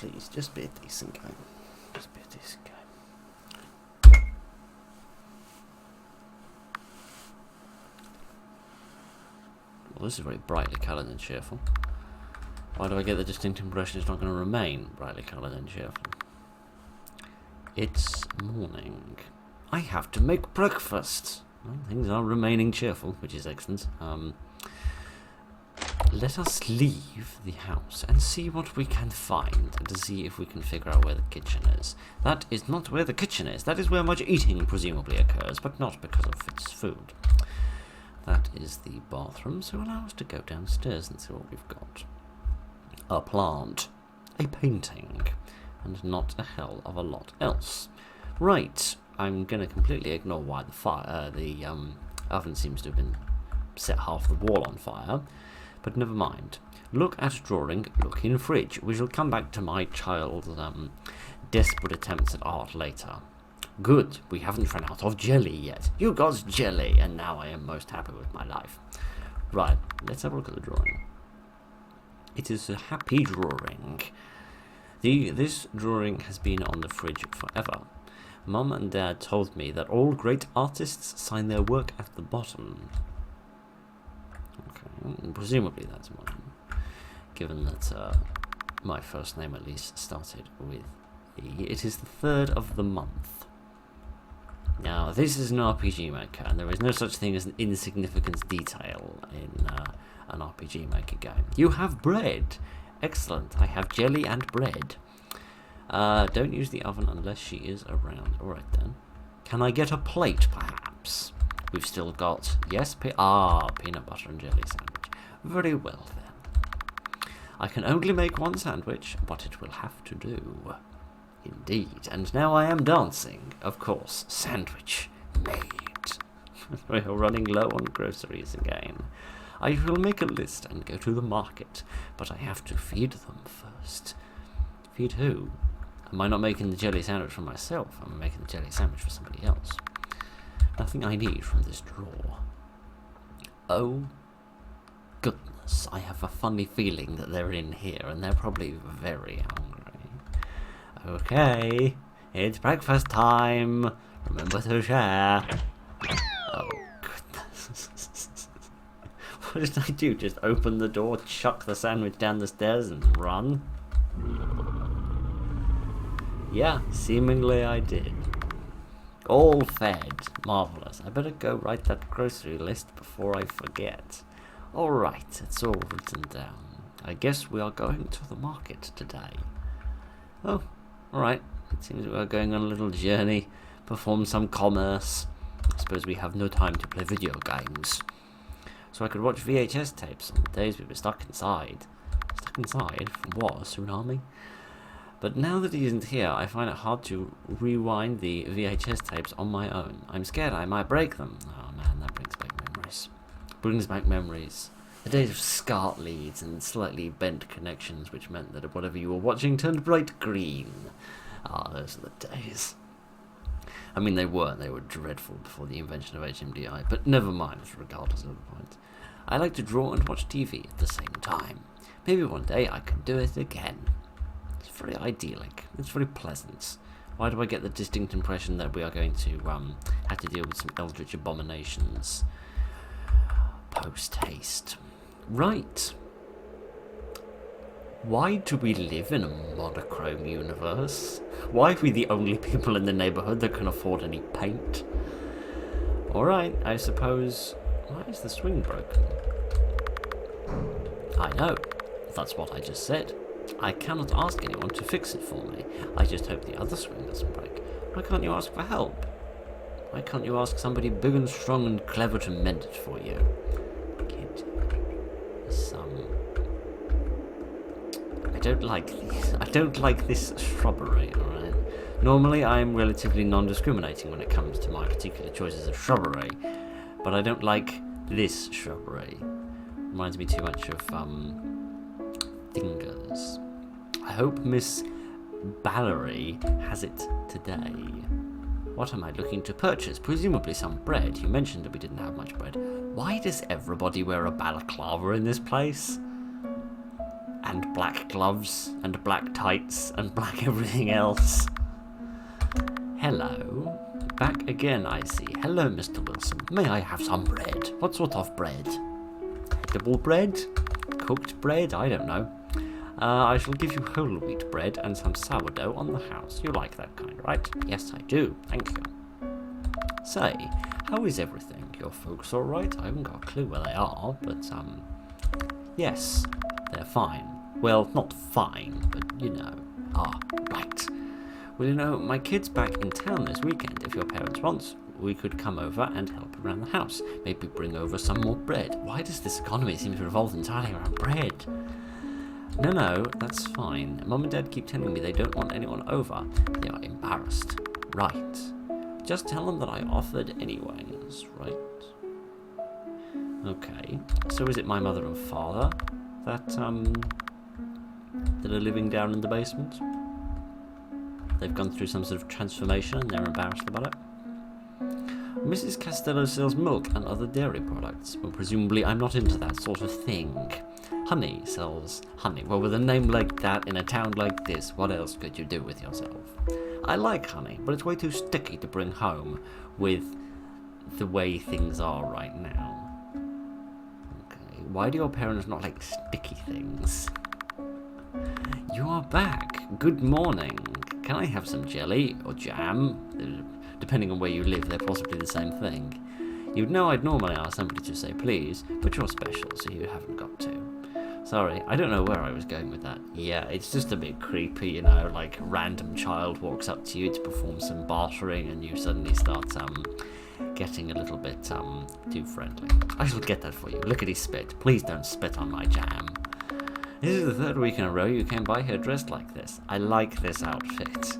please, just be a decent game. Just be a decent game. Well, this is very brightly coloured and cheerful. Why do I get the distinct impression it's not going to remain brightly coloured and cheerful? It's morning. I have to make breakfast. Well, things are remaining cheerful, which is excellent. Let us leave the house and see what we can find, to see if we can figure out where the kitchen is. That is not where the kitchen is. That is where much eating presumably occurs, but not because of its food. That is the bathroom, so allow us to go downstairs and see what we've got. A plant, a painting, and not a hell of a lot else. Right, I'm going to completely ignore why the oven seems to have been set half the wall on fire. But never mind. Look at drawing, look in fridge. We shall come back to my child's desperate attempts at art later. Good, we haven't run out of jelly yet. You got jelly, and now I am most happy with my life. Right, let's have a look at the drawing. It is a happy drawing. This drawing has been on the fridge forever. Mum and Dad told me that all great artists sign their work at the bottom. Okay, presumably that's mine, given that my first name at least started with E. It is the 3rd of the month. Now, this is an RPG Maker, and there is no such thing as an insignificant detail in an RPG Maker game. You have bread! Excellent, I have jelly and bread. Don't use the oven unless she is around. Alright then. Can I get a plate, perhaps? We've still got, yes, peanut butter and jelly sandwich. Very well then. I can only make one sandwich, but it will have to do. Indeed, and now I am dancing. Of course, sandwich made. We are running low on groceries again. I will make a list and go to the market, but I have to feed them first. Feed who? Am I not making the jelly sandwich for myself? I'm making the jelly sandwich for somebody else. Nothing I need from this drawer. Oh, goodness, I have a funny feeling that they're in here, and they're probably very hungry. Okay, it's breakfast time. Remember to share. Oh, goodness. What did I do? Just open the door, chuck the sandwich down the stairs, and run? Yeah, seemingly I did. All fed. Marvellous. I better go write that grocery list before I forget. Alright, it's all written down. I guess we are going to the market today. Oh, alright. It seems we are going on a little journey, perform some commerce. I suppose we have no time to play video games. So I could watch VHS tapes on the days we were stuck inside. Stuck inside? From what? A tsunami? But now that he isn't here, I find it hard to rewind the VHS tapes on my own. I'm scared I might break them. Oh man, that brings back memories. Brings back memories. The days of SCART leads and slightly bent connections, which meant that whatever you were watching turned bright green. Ah, those are the days. I mean, they were dreadful before the invention of HMDI, but never mind, regardless of the point. I like to draw and watch TV at the same time. Maybe one day I can do it again. It's very idyllic. It's very pleasant. Why do I get the distinct impression that we are going to have to deal with some eldritch abominations post-haste? Right. Why do we live in a monochrome universe? Why are we the only people in the neighbourhood that can afford any paint? Alright, I suppose... Why is the swing broken? I know. That's what I just said. I cannot ask anyone to fix it for me. I just hope the other swing doesn't break. Why can't you ask for help? Why can't you ask somebody big and strong and clever to mend it for you? Kid. I don't like this shrubbery, alright? Normally I'm relatively non-discriminating when it comes to my particular choices of shrubbery, but I don't like this shrubbery. Reminds me too much of, fingers. I hope Miss Ballery has it today. What am I looking to purchase? Presumably some bread. You mentioned that we didn't have much bread. Why does everybody wear a balaclava in this place? And black gloves, and black tights, and black everything else. Hello. Back again, I see. Hello, Mr. Wilson. May I have some bread? What sort of bread? Edible bread? Cooked bread? I don't know. I shall give you whole wheat bread and some sourdough on the house. You like that kind, right? Yes, I do. Thank you. Say, how is everything? Your folks all right? I haven't got a clue where they are, but, yes, they're fine. Well, not fine, but, you know. Ah, right. Well, you know, my kid's back in town this weekend. If your parents want, we could come over and help around the house. Maybe bring over some more bread. Why does this economy seem to revolve entirely around bread? No, that's fine. Mum and Dad keep telling me they don't want anyone over. They are embarrassed. Right. Just tell them that I offered anyways, right? Okay. So is it my mother and father that are living down in the basement? They've gone through some sort of transformation and they're embarrassed about it? Mrs. Costello sells milk and other dairy products. Well, presumably I'm not into that sort of thing. Honey sells honey. Well, with a name like that in a town like this, what else could you do with yourself? I like honey, but it's way too sticky to bring home with the way things are right now. Okay, why do your parents not like sticky things? You are back. Good morning. Can I have some jelly or jam? Depending on where you live, they're possibly the same thing. You'd know I'd normally ask somebody to say please, but you're special, so you haven't got to. Sorry, I don't know where I was going with that. Yeah, it's just a bit creepy, you know, like a random child walks up to you to perform some bartering and you suddenly start getting a little bit too friendly. I shall get that for you. Look at his spit. Please don't spit on my jam. This is the third week in a row you came by here dressed like this. I like this outfit.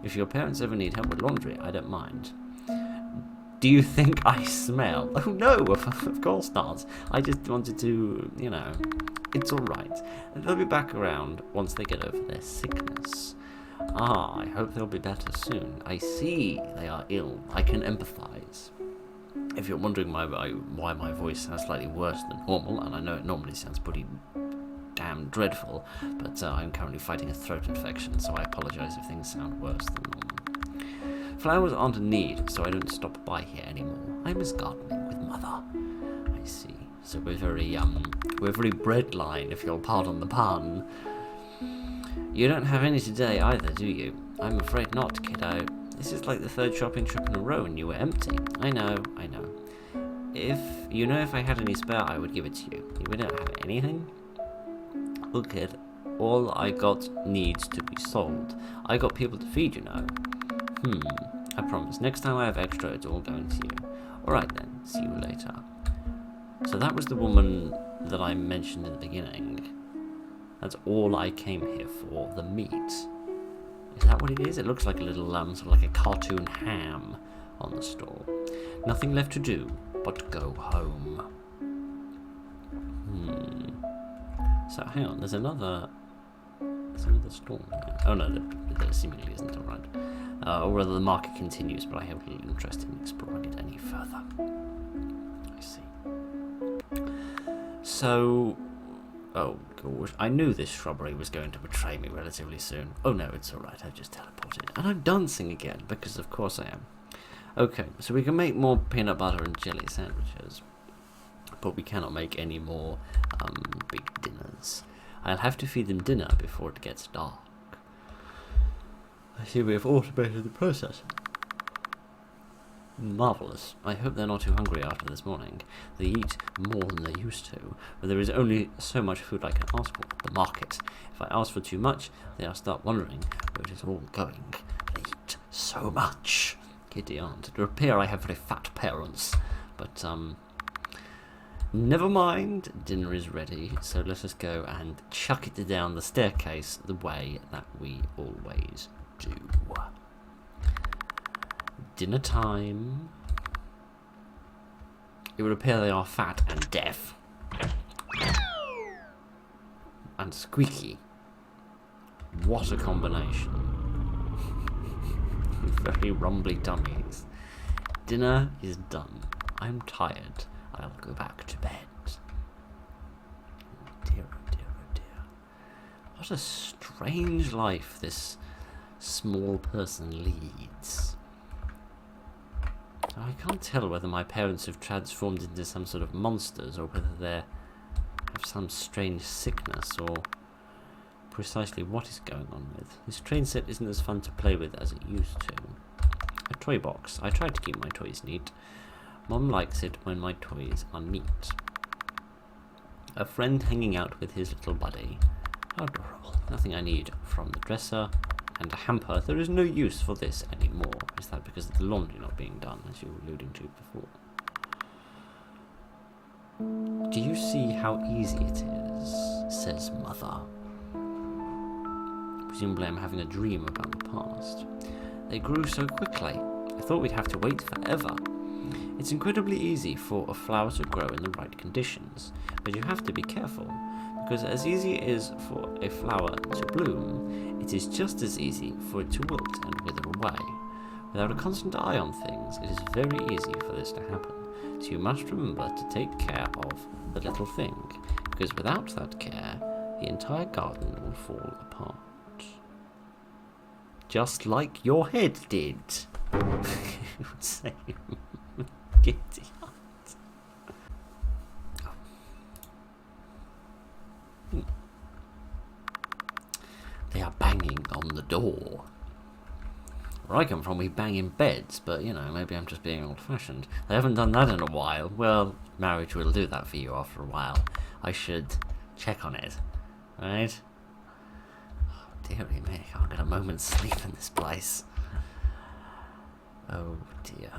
If your parents ever need help with laundry, I don't mind. Do you think I smell? Oh no, of course not. I just wanted to, you know, it's alright. They'll be back around once they get over their sickness. Ah, I hope they'll be better soon. I see they are ill. I can empathise. If you're wondering why my voice sounds slightly worse than normal, and I know it normally sounds pretty damn dreadful, but I'm currently fighting a throat infection, so I apologise if things sound worse than normal. Flowers aren't a need, so I don't stop by here anymore. I miss gardening with Mother. I see. So we're very breadline, if you'll pardon the pun. You don't have any today either, do you? I'm afraid not, kiddo. This is like the third shopping trip in a row and you were empty. I know. If I had any spare, I would give it to you. We don't have anything? Look, kid, all I got needs to be sold. I got people to feed, you know. I promise. Next time I have extra, it's all going to you. Alright then, see you later. So that was the woman that I mentioned in the beginning. That's all I came here for, the meat. Is that what it is? It looks like a little, sort of like a cartoon ham on the stall. Nothing left to do but go home. So, hang on, there's another stall. Oh no, there seemingly isn't, alright. Or rather, the market continues, but I have little interest in exploring it any further. I see. So, oh gosh, I knew this shrubbery was going to betray me relatively soon. Oh no, it's alright, I've just teleported. And I'm dancing again, because of course I am. Okay, so we can make more peanut butter and jelly sandwiches, but we cannot make any more big dinners. I'll have to feed them dinner before it gets dark. I see we have automated the process. Marvellous. I hope they're not too hungry after this morning. They eat more than they used to, but there is only so much food I can ask for. The market. If I ask for too much, they'll start wondering where it is all going. They eat so much. Giddy aunt. It would appear I have very fat parents, but never mind. Dinner is ready, so let us go and chuck it down the staircase the way that we always do. Dinner time. It would appear they are fat and deaf. And squeaky. What a combination. Very rumbly tummies. Dinner is done. I'm tired. I'll go back to bed. Dear, oh dear, What a strange life this small person leads. I can't tell whether my parents have transformed into some sort of monsters or whether they have some strange sickness or precisely what is going on with. This train set isn't as fun to play with as it used to. A toy box. I try to keep my toys neat. Mom likes it when my toys are neat. A friend hanging out with his little buddy. How adorable. Nothing I need from the dresser. And a hamper. There is no use for this anymore. Is that because of the laundry not being done, as you were alluding to before? Do you see how easy it is? Says Mother. Presumably I'm having a dream about the past. They grew so quickly. I thought we'd have to wait forever. It's incredibly easy for a flower to grow in the right conditions, but you have to be careful, because as easy it is for a flower to bloom, it is just as easy for it to wilt and wither away. Without a constant eye on things, it is very easy for this to happen, so you must remember to take care of the little thing, because without that care, the entire garden will fall apart. Just like your head did. You would say, giddy heart. They are banging on the door. Where I come from, we bang in beds, but, you know, maybe I'm just being old-fashioned. They haven't done that in a while. Well, marriage will do that for you after a while. I should check on it, right? Dearie me, I can't get a moment's sleep in this place. Oh dear.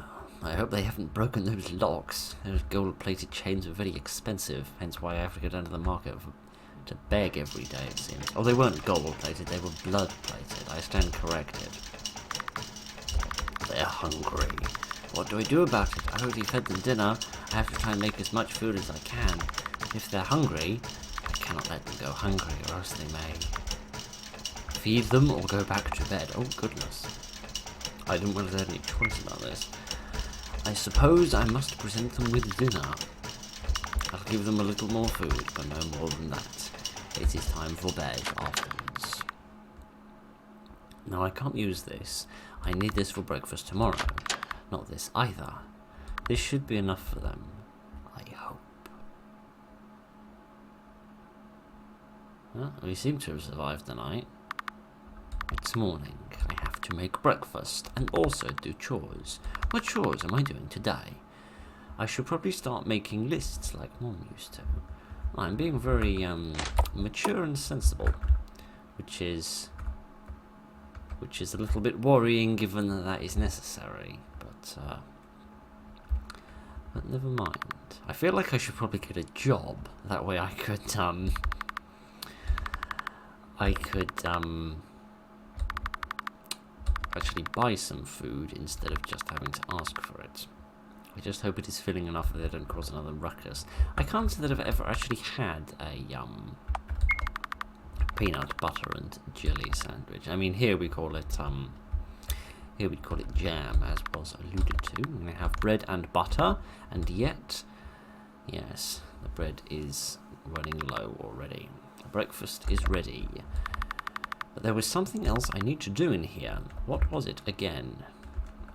I hope they haven't broken those locks. Those gold-plated chains are very expensive, hence why I have to go down to the market to beg every day, it seems. Oh, they weren't gold-plated, they were blood-plated. I stand corrected. They're hungry. What do I do about it? I already fed them dinner. I have to try and make as much food as I can. If they're hungry, I cannot let them go hungry, or else they may feed them or go back to bed. Oh, goodness. I didn't want to have any choice about this. I suppose I must present them with dinner. I'll give them a little more food, but no more than that. It is time for bed afterwards. Now, I can't use this. I need this for breakfast tomorrow. Not this either. This should be enough for them. I hope. Well, we seem to have survived the night. It's morning. I have to make breakfast and also do chores. What chores am I doing today? I should probably start making lists like Mom used to. I'm being very mature and sensible, which is a little bit worrying given that that is necessary. But never mind. I feel like I should probably get a job. That way I could actually buy some food instead of just having to ask for it. I just hope it is filling enough that they don't cause another ruckus. I can't say that I've ever actually had a peanut butter and jelly sandwich. I mean, here we call it jam, as was alluded to. We have bread and butter, and yet, yes, the bread is running low already. Breakfast is ready. But there was something else I need to do in here. What was it again?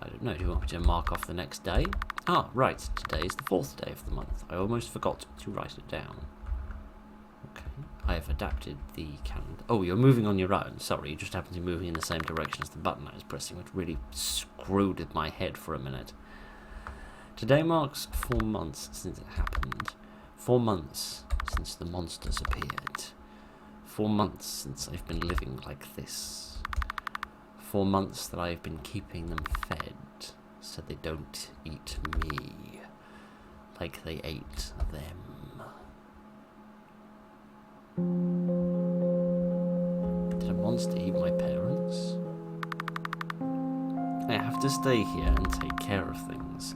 I don't know. Do you want me to mark off the next day? Ah, right. Today is the 4th day of the month. I almost forgot to write it down. Okay. I have adapted the calendar. Oh, you're moving on your own. Sorry, you just happen to be moving in the same direction as the button I was pressing, which really screwed with my head for a minute. Today marks 4 months since it happened. 4 months since the monsters appeared. 4 months since I've been living like this. 4 months that I've been keeping them fed so they don't eat me like they ate them. Did a monster eat my parents? I have to stay here and take care of things.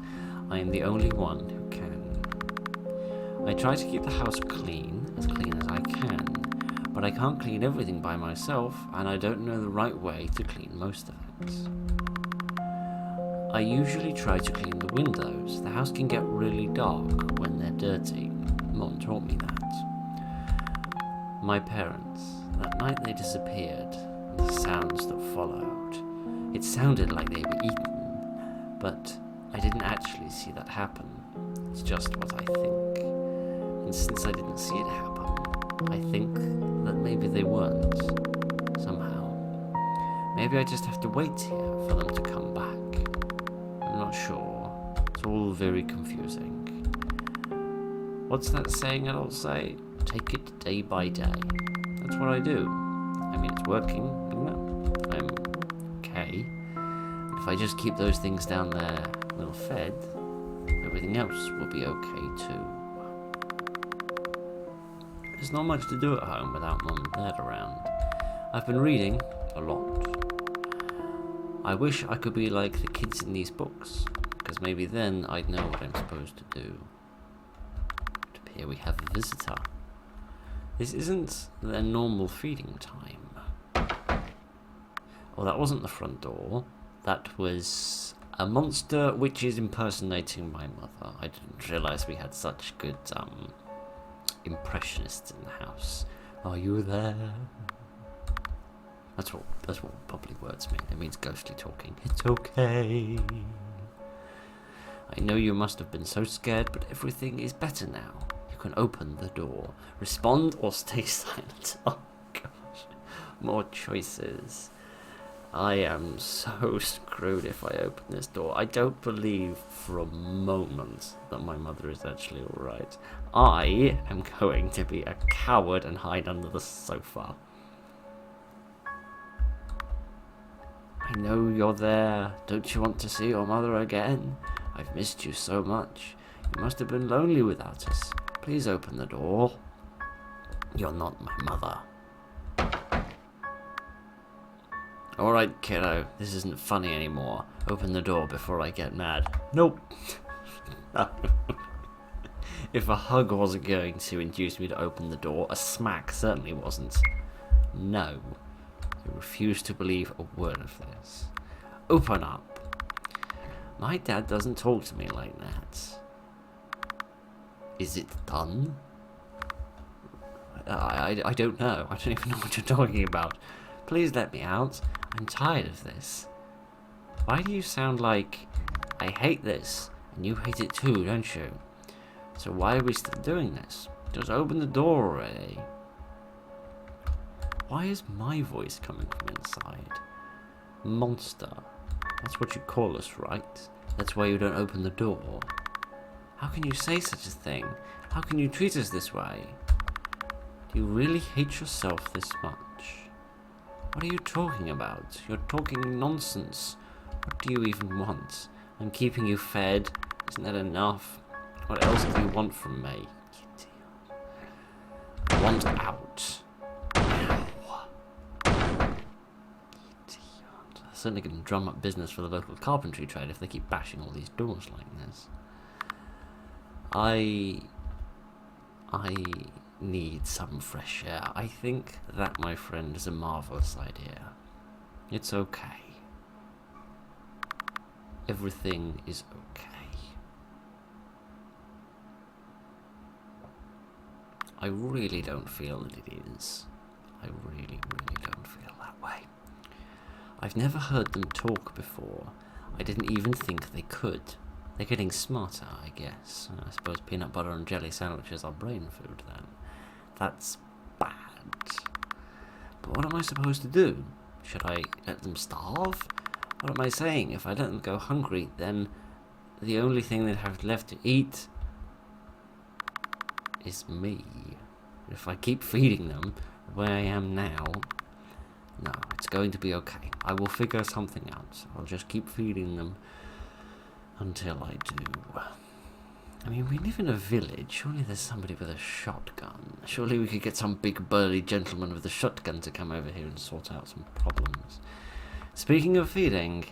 I am the only one who can. I try to keep the house clean as I can. But I can't clean everything by myself, and I don't know the right way to clean most of it. I usually try to clean the windows. The house can get really dark when they're dirty. Mom taught me that. My parents, That night they disappeared, and the sounds that followed. It sounded like they were eaten, but I didn't actually see that happen. It's just what I think. And since I didn't see it happen, I think that maybe they weren't. Somehow. Maybe I just have to wait here for them to come back. I'm not sure. It's all very confusing. What's that saying adults say? Take it day by day. That's what I do. I mean, it's working, isn't it? I'm okay. And if I just keep those things down there well fed, everything else will be okay too. There's not much to do at home without Mum and Dad around. I've been reading a lot. I wish I could be like the kids in these books, because maybe then I'd know what I'm supposed to do. But here we have a visitor. This isn't their normal feeding time. Oh, that wasn't the front door. That was a monster which is impersonating my mother. I didn't realise we had such good impressionists in the house. Are you there? That's what probably words mean. It means ghostly talking. It's okay. I know you must have been so scared, but everything is better now. You can open the door. Respond or stay silent. Oh gosh. More choices. I am so screwed if I open this door. I don't believe for a moment that my mother is actually alright. I am going to be a coward and hide under the sofa. I know you're there. Don't you want to see your mother again? I've missed you so much. You must have been lonely without us. Please open the door. You're not my mother. Alright, kiddo. This isn't funny anymore. Open the door before I get mad. Nope. If a hug wasn't going to induce me to open the door, a smack certainly wasn't. No. I refuse to believe a word of this. Open up. My dad doesn't talk to me like that. Is it done? I don't know. I don't even know what you're talking about. Please let me out. I'm tired of this. Why do you sound like I hate this and you hate it too, don't you? So why are we still doing this? Just open the door already. Why is my voice coming from inside? Monster. That's what you call us, right? That's why you don't open the door. How can you say such a thing? How can you treat us this way? Do you really hate yourself this much? What are you talking about? You're talking nonsense. What do you even want? I'm keeping you fed. Isn't that enough? What else do you want from me? I want out. Certainly going to drum up business for the local carpentry trade if they keep bashing all these doors like this. I need some fresh air. I think that, my friend, is a marvellous idea. It's okay. Everything is okay. I really don't feel that it is. I really don't feel that way. I've never heard them talk before. I didn't even think they could. They're getting smarter, I guess. I suppose peanut butter and jelly sandwiches are brain food then. That's bad. But what am I supposed to do? Should I let them starve? What am I saying? If I let them go hungry, then the only thing they'd have left to eat is me. If I keep feeding them the way I am now, no, it's going to be okay. I will figure something out. I'll just keep feeding them until I do. I mean, we live in a village. Surely there's somebody with a shotgun. Surely we could get some big burly gentleman with a shotgun to come over here and sort out some problems. Speaking of feeding,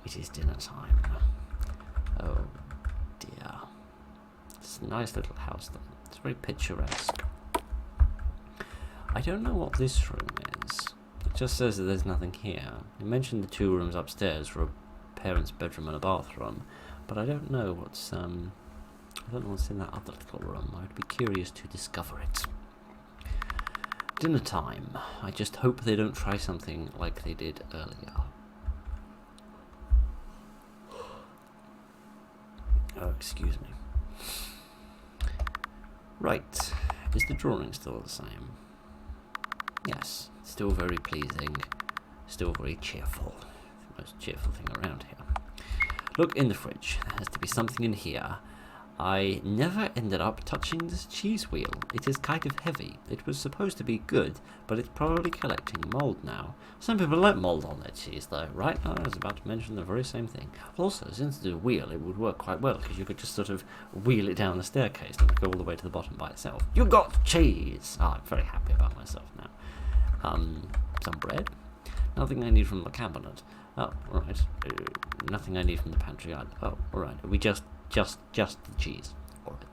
it is dinner time. Oh dear. It's a nice little house though. It's very picturesque. I don't know what this room is. It just says that there's nothing here. You mentioned the 2 rooms upstairs for a parent's bedroom and a bathroom, but I don't know what's I don't know what's in that other little room. I would be curious to discover it. Dinner time. I just hope they don't try something like they did earlier. Oh, excuse me. Right. Is the drawing still the same? Yes. Still very pleasing. Still very cheerful. The most cheerful thing around here. Look in the fridge. There has to be something in here. I never ended up touching this cheese wheel. It is kind of heavy. It was supposed to be good, but it's probably collecting mold now. Some people like mold on their cheese though, right? I was about to mention the very same thing. Also, since it's a wheel, it would work quite well, because you could just sort of wheel it down the staircase and go all the way to the bottom by itself. You got cheese! I'm very happy about myself now. Some bread? Nothing I need from the cabinet. Oh, alright. Nothing I need from the pantry either. Oh, alright. We just the cheese. Alright.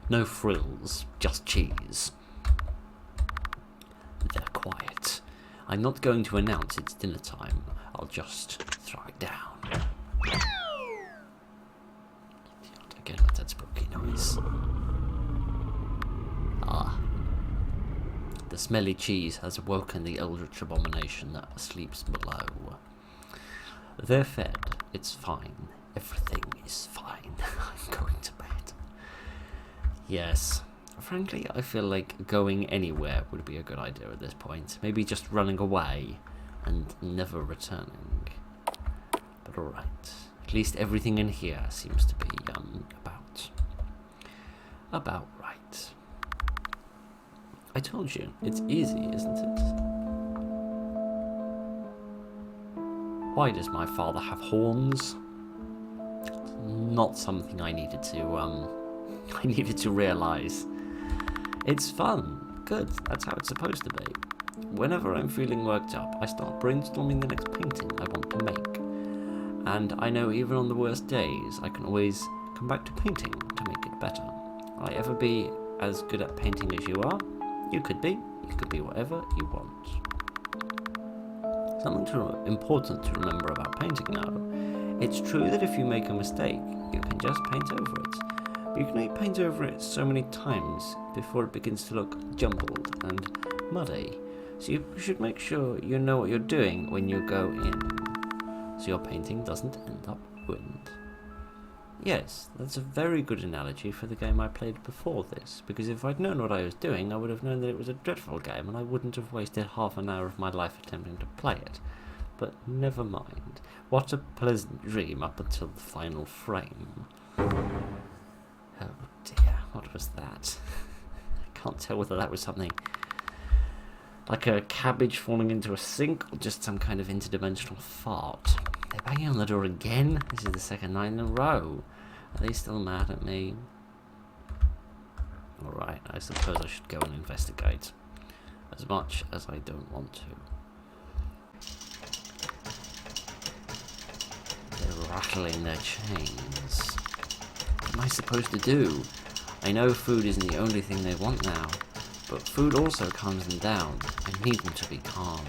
No frills, just cheese. They're quiet. I'm not going to announce it's dinner time. I'll just throw it down. Again with that spooky noise. Ah. The smelly cheese has awoken the eldritch abomination that sleeps below. They're fed. It's fine. Everything is fine. I'm going to bed. Yes. Frankly, I feel like going anywhere would be a good idea at this point. Maybe just running away and never returning. But alright. At least everything in here seems to be, about right. I told you, it's easy, isn't it? Why does my father have horns? Not something I needed to realise. It's fun. Good. That's how it's supposed to be. Whenever I'm feeling worked up, I start brainstorming the next painting I want to make. And I know even on the worst days, I can always come back to painting to make it better. Will I ever be as good at painting as you are? You could be. You could be whatever you want. Something important to remember about painting now. It's true that if you make a mistake, you can just paint over it. But you can only paint over it so many times before it begins to look jumbled and muddy. So you should make sure you know what you're doing when you go in, so your painting doesn't end up ruined. Yes, that's a very good analogy for the game I played before this, because if I'd known what I was doing, I would have known that it was a dreadful game and I wouldn't have wasted half an hour of my life attempting to play it. But never mind. What a pleasant dream up until the final frame. Oh dear, what was that? I can't tell whether that was something like a cabbage falling into a sink or just some kind of interdimensional fart. They're banging on the door again? This is the second night in a row. Are they still mad at me? Alright, I suppose I should go and investigate. As much as I don't want to. They're rattling their chains. What am I supposed to do? I know food isn't the only thing they want now, but food also calms them down. I need them to be calm.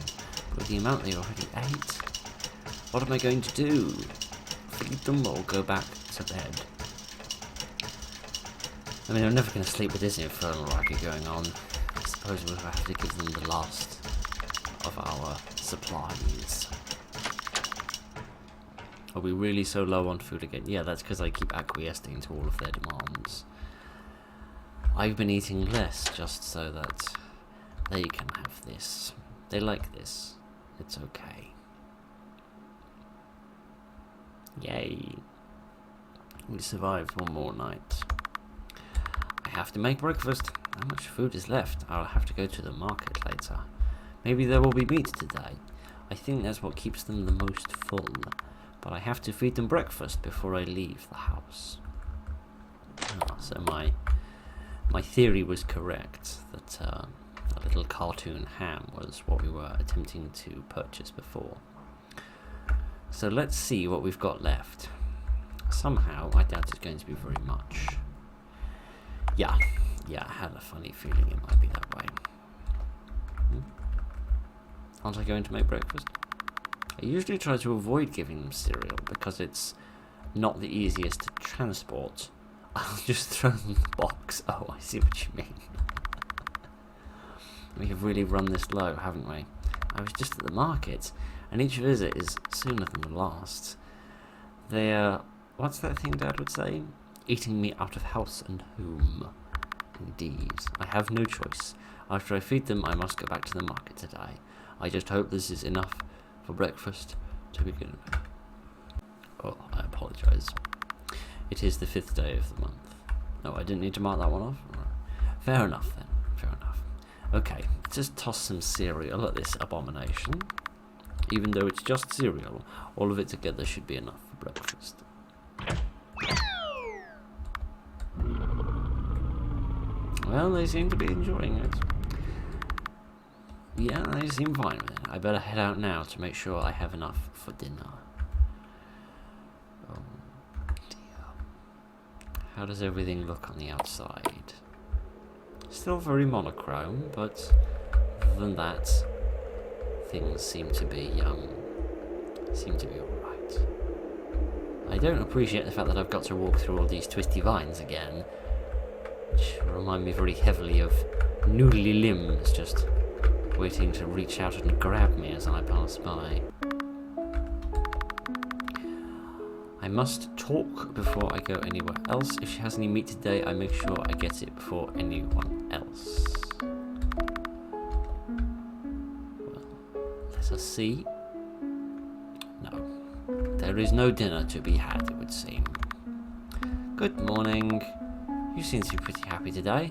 But with the amount they already ate, what am I going to do? Feed them or go back to bed? I mean, I'm never going to sleep with this infernal racket going on. I suppose we'll have to give them the last of our supplies. Are we really so low on food again? Yeah, that's because I keep acquiescing to all of their demands. I've been eating less just so that they can have this. They like this. It's okay. Yay. We survived one more night. I have to make breakfast. How much food is left? I'll have to go to the market later. Maybe there will be meat today. I think that's what keeps them the most full. But I have to feed them breakfast before I leave the house. So my theory was correct, that a little cartoon ham was what we were attempting to purchase before. So let's see what we've got left. Somehow, I doubt it's going to be very much. Yeah, I had a funny feeling it might be that way. Aren't I going to make breakfast? I usually try to avoid giving them cereal because it's not the easiest to transport. I'll just throw them in the box. Oh, I see what you mean. We have really run this low, haven't we? I was just at the market, and each visit is sooner than the last. They are, what's that thing Dad would say? Eating me out of house and home. Indeed, I have no choice. After I feed them, I must go back to the market today. I just hope this is enough for breakfast to begin with. Oh, I apologise. It is the 5th day of the month. Oh, I didn't need to mark that one off? Right. Fair enough then, fair enough. Okay, let's just toss some cereal at this abomination. Even though it's just cereal, all of it together should be enough for breakfast. Well, they seem to be enjoying it. Yeah, they seem fine with it. I better head out now to make sure I have enough for dinner. Oh dear. How does everything look on the outside? Still very monochrome, but other than that, things seem to be alright. I don't appreciate the fact that I've got to walk through all these twisty vines again, which remind me very heavily of noodly limbs just waiting to reach out and grab me as I pass by. I must talk before I go anywhere else. If she has any meat today, I make sure I get it before anyone else. Well, let us see. No. There is no dinner to be had, it would seem. Good morning. You seem to be pretty happy today.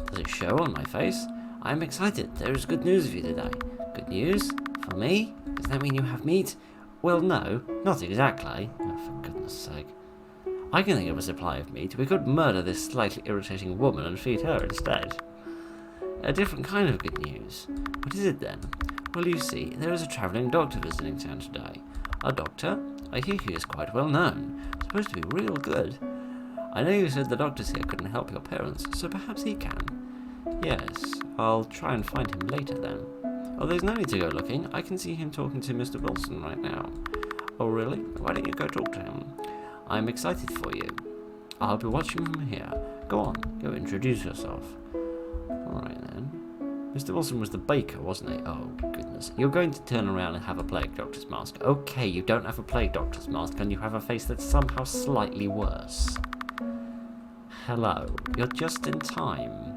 Does it show on my face? I am excited. There is good news for you today. Good news? For me? Does that mean you have meat? Well, no, not exactly. Oh, for goodness sake. I can think of a supply of meat. We could murder this slightly irritating woman and feed her instead. A different kind of good news. What is it then? Well, you see, there is a travelling doctor visiting town today. A doctor? I hear he is quite well known. Supposed to be real good. I know you said the doctors here couldn't help your parents, so perhaps he can. Yes, I'll try and find him later then. Oh, there's no need to go looking. I can see him talking to Mr. Wilson right now. Oh, really? Why don't you go talk to him? I'm excited for you. I'll be watching from here. Go on, go introduce yourself. Alright then. Mr. Wilson was the baker, wasn't he? Oh, goodness. You're going to turn around and have a plague doctor's mask. Okay, you don't have a plague doctor's mask, and you have a face that's somehow slightly worse. Hello, you're just in time.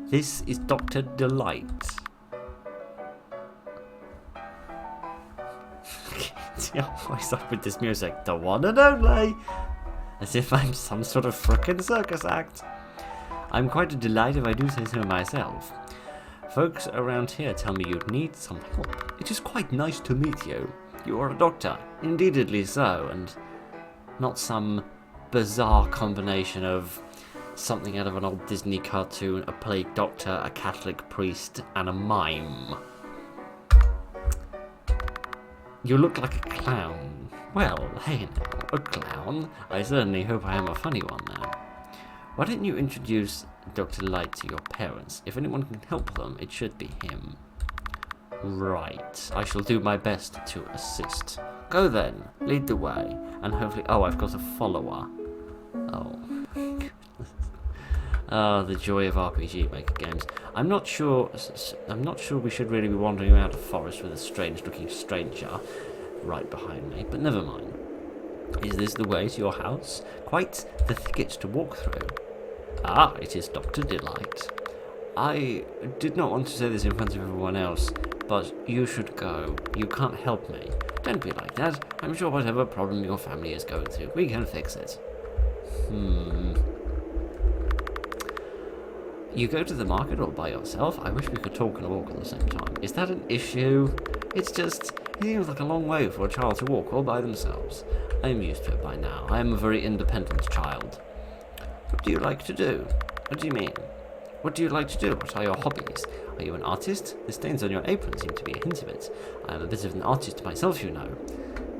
This is Dr. Delight. What's up with this music? The one and only! As if I'm some sort of frickin' circus act. I'm quite a delight if I do say so myself. Folks around here tell me you'd need some help. It is quite nice to meet you. You are a doctor, indeedly so, and not some bizarre combination of something out of an old Disney cartoon, a plague doctor, a Catholic priest, and a mime. You look like a clown. Well, hey now, a clown? I certainly hope I am a funny one now. Why don't you introduce Dr. Light to your parents? If anyone can help them, it should be him. Right, I shall do my best to assist. Go then, lead the way, and hopefully... Oh, I've got a follower. Oh, goodness. Ah, the joy of RPG Maker games. I'm not sure we should really be wandering around a forest with a strange-looking stranger right behind me, but never mind. Is this the way to your house? Quite the thicket to walk through. Ah, it is Dr. Delight. I did not want to say this in front of everyone else, but you should go. You can't help me. Don't be like that. I'm sure whatever problem your family is going through, we can fix it. You go to the market all by yourself? I wish we could talk and walk at the same time. Is that an issue? It's just, it seems like a long way for a child to walk all by themselves. I'm used to it by now. I am a very independent child. What do you like to do? What do you mean? What do you like to do? What are your hobbies? Are you an artist? The stains on your apron seem to be a hint of it. I am a bit of an artist myself, you know.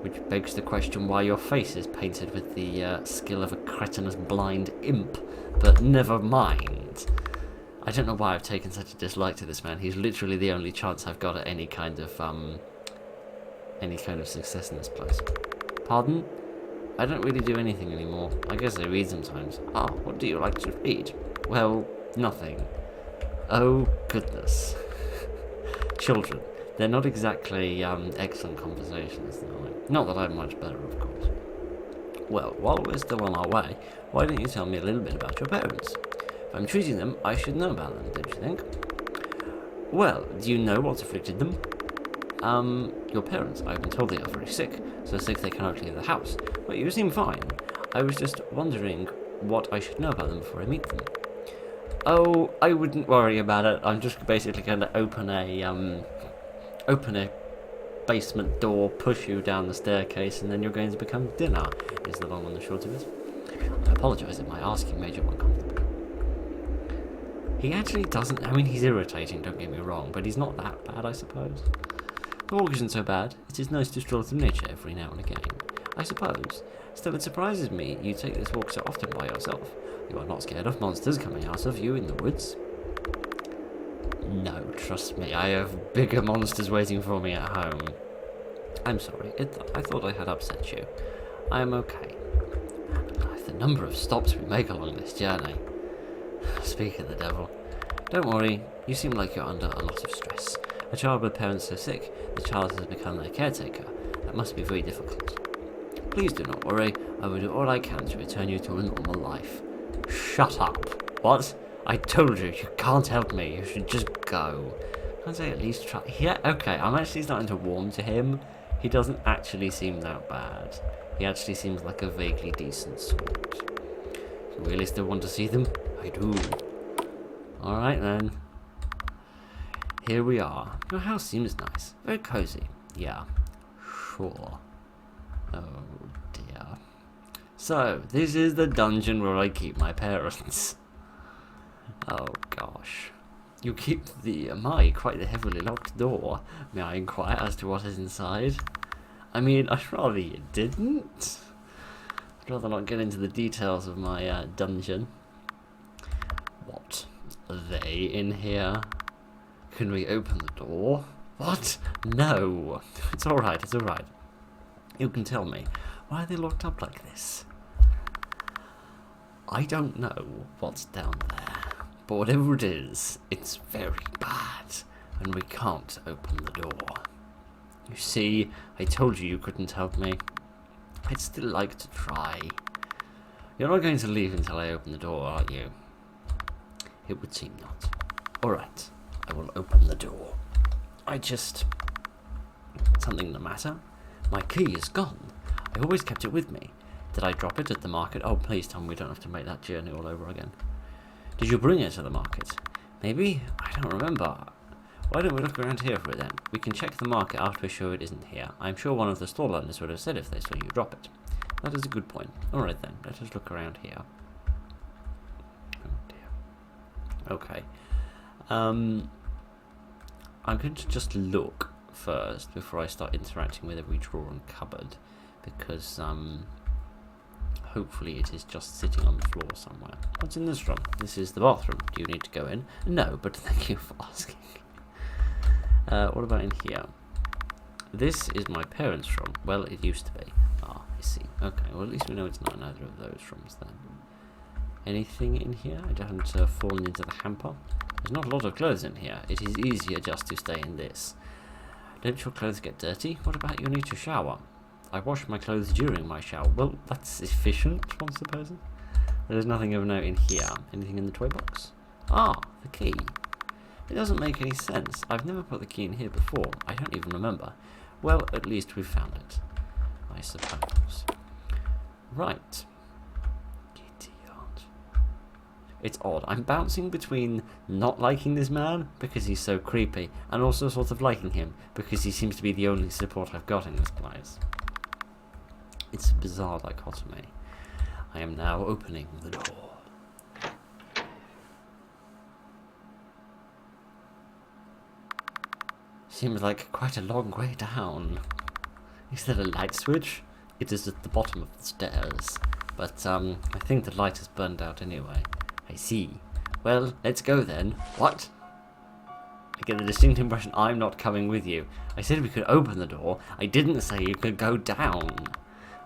Which begs the question why your face is painted with the skill of a cretinous blind imp. But never mind. I don't know why I've taken such a dislike to this man. He's literally the only chance I've got at any kind of success in this place. Pardon? I don't really do anything anymore. I guess I read sometimes. Ah, what do you like to read? Well, nothing. Oh, goodness. Children. They're not exactly excellent conversations, though. Not that I'm much better, of course. Well, while we're still on our way, why don't you tell me a little bit about your parents? If I'm treating them, I should know about them, don't you think? Well, do you know what's afflicted them? Your parents. I've been told they are very sick, so sick they cannot leave the house. But you seem fine. I was just wondering what I should know about them before I meet them. Oh, I wouldn't worry about it. I'm just basically going to open a basement door, push you down the staircase, and then you're going to become dinner, is the long and the short of it. I apologise if my asking made you uncomfortable. He actually doesn't... I mean, he's irritating, don't get me wrong, but he's not that bad, I suppose. The walk isn't so bad. It is nice to stroll through nature every now and again, I suppose. Still, it surprises me you take this walk so often by yourself. You are not scared of monsters coming out of you in the woods? No, trust me, I have bigger monsters waiting for me at home. I'm sorry, I thought I had upset you. I am okay. The number of stops we make along this journey. Speak of the devil. Don't worry, you seem like you're under a lot of stress. A child with parents so sick, the child has become their caretaker. That must be very difficult. Please do not worry, I will do all I can to return you to a normal life. Shut up. What? I told you, you can't help me, you should just go. Can't I at least try? Yeah, okay, I'm actually starting to warm to him. He doesn't actually seem that bad. He actually seems like a vaguely decent sort. You really still want to see them? I do. Alright then. Here we are. Your house seems nice. Very cozy. Yeah. Sure. Oh dear. So, this is the dungeon where I keep my parents. Oh gosh. You keep the, quite the heavily locked door. May I inquire as to what is inside? I mean, I'd rather you didn't. I'd rather not get into the details of my dungeon. What? Are they in here? Can we open the door? What? No. It's alright, it's alright. You can tell me. Why are they locked up like this? I don't know what's down there. But whatever it is, it's very bad. And we can't open the door. You see, I told you couldn't help me. I'd still like to try. You're not going to leave until I open the door, are you? It would seem not. Alright, I will open the door. Something the matter? My key is gone. I always kept it with me. Did I drop it at the market? Oh, please tell me we don't have to make that journey all over again. Did you bring it to the market? Maybe? I don't remember. Why don't we look around here for it then? We can check the market after we're sure it isn't here. I'm sure one of the stall owners would have said if they saw you drop it. That is a good point. Alright then, let us look around here. Oh dear. Okay. I'm going to just look first before I start interacting with every drawer and cupboard, because hopefully it is just sitting on the floor somewhere. What's in this room? This is the bathroom. Do you need to go in? No, but thank you for asking. What about in here? This is my parents' room. Well, it used to be. Ah, I see. Okay, well at least we know it's not in either of those rooms then. Anything in here? I haven't fallen into the hamper. There's not a lot of clothes in here. It is easier just to stay in this. Don't your clothes get dirty? What about your need to shower? I wash my clothes during my shower. Well, that's efficient, one supposes. There's nothing of note in here. Anything in the toy box? Ah, the key. It doesn't make any sense. I've never put the key in here before. I don't even remember. Well, at least we've found it, I suppose. Right. Idiot. It's odd. I'm bouncing between not liking this man because he's so creepy and also sort of liking him because he seems to be the only support I've got in this place. It's a bizarre dichotomy. I am now opening the door. Seems like quite a long way down. Is there a light switch? It is at the bottom of the stairs, but I think the light has burned out anyway. I see. Well, let's go then. What? I get the distinct impression I'm not coming with you. I said we could open the door. I didn't say you could go down.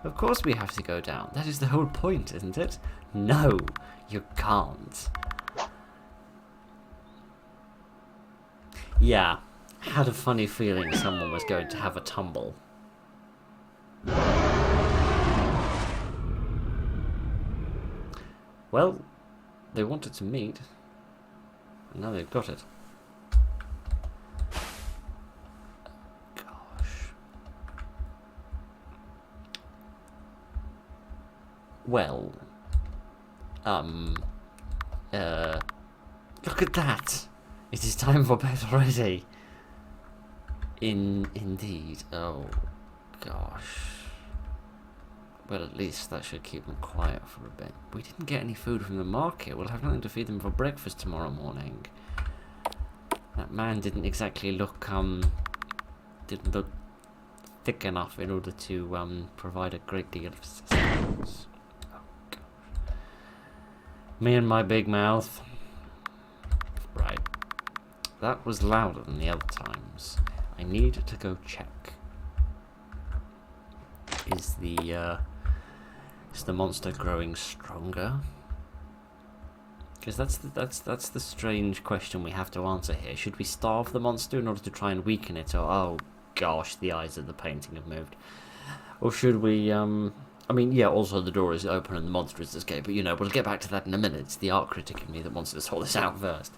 Of course we have to go down. That is the whole point, isn't it? No, you can't. Yeah, had a funny feeling someone was going to have a tumble. Well, they wanted to meet, and now they've got it. Gosh. Well, look at that! It is time for bed already. Indeed. Oh, gosh. Well, at least that should keep them quiet for a bit. We didn't get any food from the market. We'll have nothing to feed them for breakfast tomorrow morning. That man didn't exactly look, didn't look thick enough in order to, provide a great deal of sustenance. Oh, gosh. Me and my big mouth. Right. That was louder than the other times. I need to go check. Is the monster growing stronger? Because that's the strange question we have to answer here. Should we starve the monster in order to try and weaken it? Or, oh gosh, the eyes of the painting have moved. Or should we, I mean, yeah, also the door is open and the monster is escaped, but you know, we'll get back to that in a minute. It's the art critic in me that wants to sort this out first.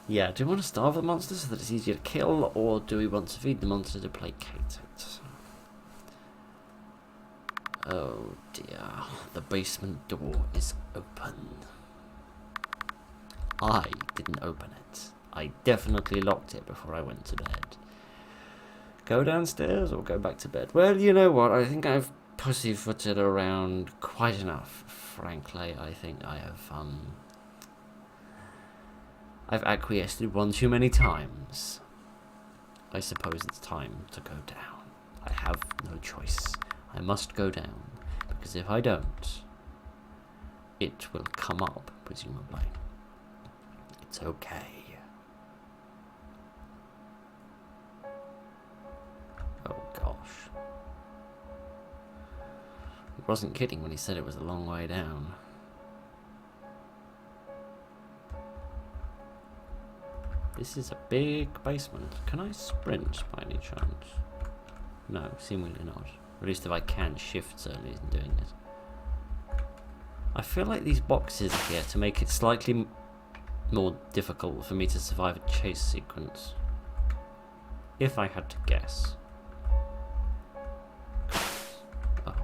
Yeah, do we want to starve the monster so that it's easier to kill, or do we want to feed the monster to placate it? Oh dear, the basement door is open. I didn't open it. I definitely locked it before I went to bed. Go downstairs or go back to bed? Well, you know what, I think I've pussyfooted around quite enough, frankly. I think I have, I've acquiesced one too many times. I suppose it's time to go down. I have no choice. I must go down, because if I don't, it will come up, presumably. It's okay. Oh gosh. He wasn't kidding when he said it was a long way down. This is a big basement. Can I sprint by any chance? No, seemingly not. At least if I can, shift certainly isn't doing it. I feel like these boxes are here to make it slightly more difficult for me to survive a chase sequence. If I had to guess. Oh,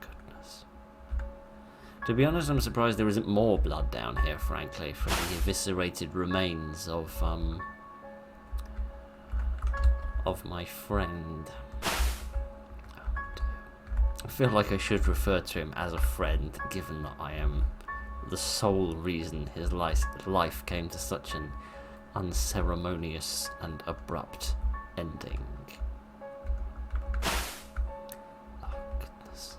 goodness. To be honest, I'm surprised there isn't more blood down here, frankly, from the eviscerated remains of my friend. I feel like I should refer to him as a friend, given that I am the sole reason his life came to such an unceremonious and abrupt ending. Oh, goodness.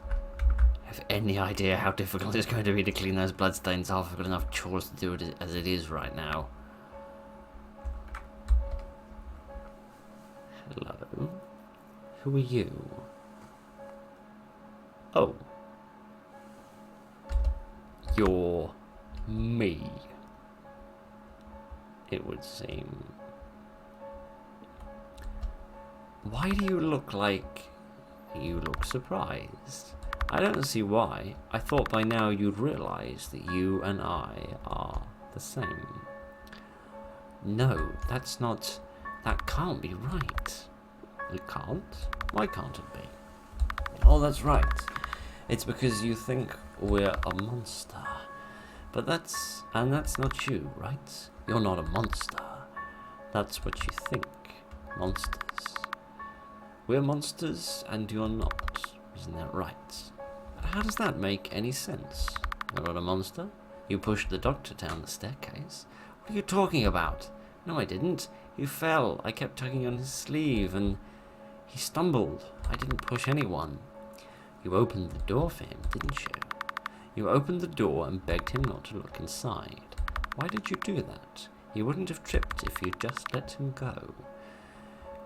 I have any idea how difficult it's going to be to clean those bloodstains off. I've got enough chores to do it as it is right now. Hello? Who are you? Oh. You're me, it would seem. Why do you look like you look surprised? I don't see why. I thought by now you'd realise that you and I are the same. No, that's not... That can't be right. It can't? Why can't it be? Oh, that's right. It's because you think we're a monster. But that's not you, right? You're not a monster. That's what you think. Monsters. We're monsters and you're not. Isn't that right? But how does that make any sense? You're not a monster? You pushed the doctor down the staircase. What are you talking about? No, I didn't. He fell. I kept tugging on his sleeve and he stumbled. I didn't push anyone. You opened the door for him, didn't you? You opened the door and begged him not to look inside. Why did you do that? He wouldn't have tripped if you'd just let him go.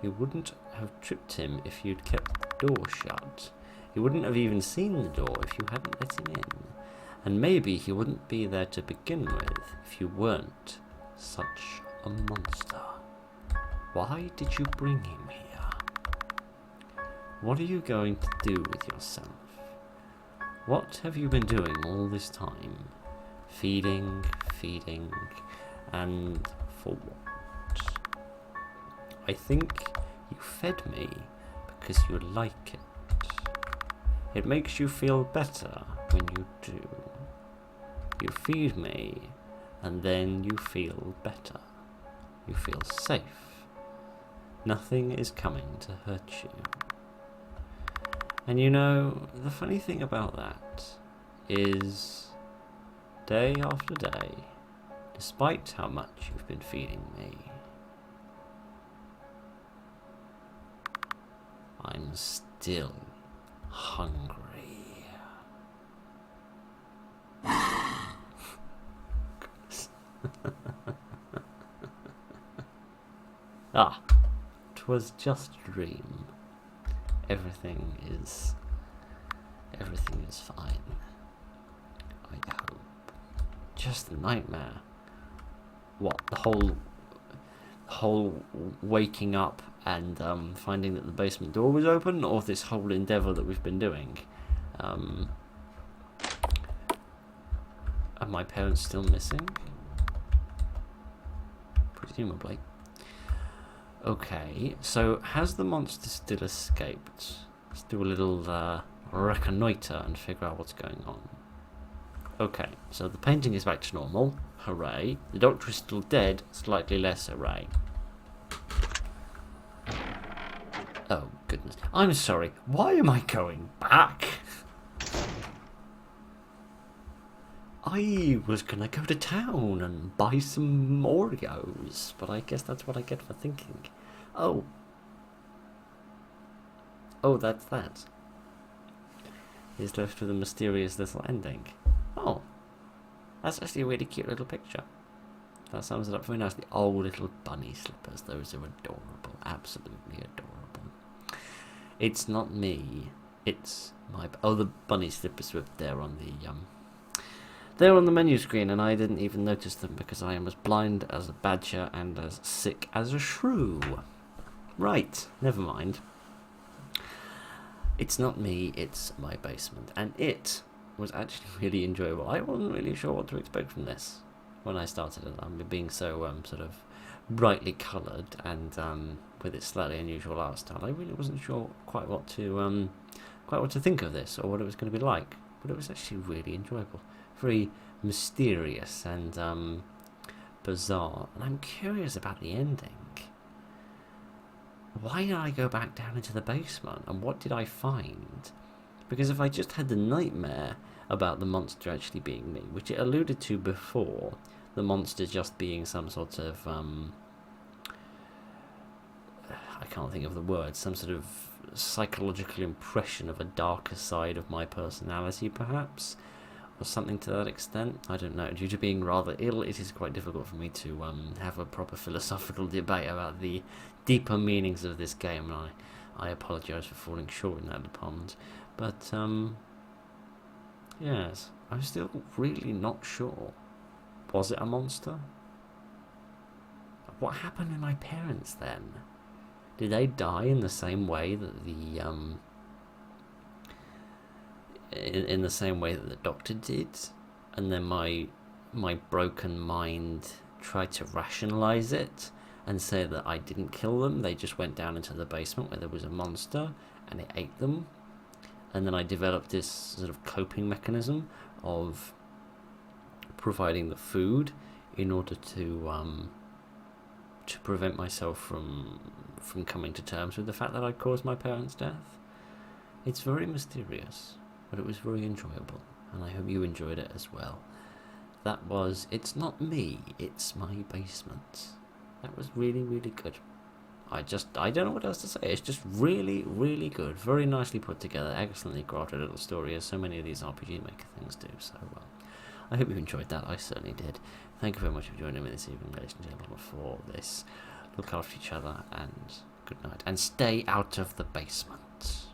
You wouldn't have tripped him if you'd kept the door shut. He wouldn't have even seen the door if you hadn't let him in. And maybe he wouldn't be there to begin with if you weren't such a monster. Why did you bring him here? What are you going to do with yourself? What have you been doing all this time? Feeding, and for what? I think you fed me because you like it. It makes you feel better when you do. You feed me, and then you feel better. You feel safe. Nothing is coming to hurt you. And you know, the funny thing about that is, day after day, despite how much you've been feeding me, I'm still hungry. Ah, 'twas just a dream. Everything is fine. I hope. Just a nightmare. What, the whole waking up and finding that the basement door was open, or this whole endeavour that we've been doing? Are my parents still missing? Presumably. Okay, so has the monster still escaped? Let's do a little reconnoitre and figure out what's going on. Okay, so the painting is back to normal. Hooray. The doctor is still dead. Slightly less hooray. Oh, goodness. I'm sorry. Why am I going back? I was gonna go to town and buy some Oreos, but I guess that's what I get for thinking. Oh. Oh, that's that. He's left with a mysterious little ending. Oh. That's actually a really cute little picture. That sums it up very nicely. Oh, little bunny slippers. Those are adorable. Absolutely adorable. It's not me. It's my... Oh, the bunny slippers were there on the... They're on the menu screen, and I didn't even notice them because I am as blind as a badger and as sick as a shrew. Right, never mind. It's not me, it's my basement. And it was actually really enjoyable. I wasn't really sure what to expect from this when I started it. I'm being so sort of brightly coloured and with its slightly unusual art style. I really wasn't sure quite what to think of this or what it was going to be like. But it was actually really enjoyable. Very mysterious and bizarre, and I'm curious about the ending. Why did I go back down into the basement, and what did I find? Because if I just had the nightmare about the monster actually being me, which it alluded to before, the monster just being some sort of I can't think of the word, some sort of psychological impression of a darker side of my personality, perhaps, or something to that extent. I don't know. Due to being rather ill, it is quite difficult for me to have a proper philosophical debate about the deeper meanings of this game, and I apologise for falling short in that department. But, yes, I'm still really not sure. Was it a monster? What happened with my parents then? Did they die in the same way that the in the same way that the doctor did, and then my broken mind tried to rationalize it and say that I didn't kill them, they just went down into the basement where there was a monster and it ate them, and then I developed this sort of coping mechanism of providing the food in order to prevent myself from coming to terms with the fact that I caused my parents' death. It's very mysterious, but it was very enjoyable, and I hope you enjoyed it as well. That was It's Not Me, It's My Basement. That was really, really good. I don't know what else to say. It's just really, really good. Very nicely put together, excellently crafted little story, as so many of these RPG Maker things do. So, well, I hope you enjoyed that. I certainly did. Thank you very much for joining me this evening, ladies and gentlemen, for this. Look after each other, and good night. And stay out of the basement.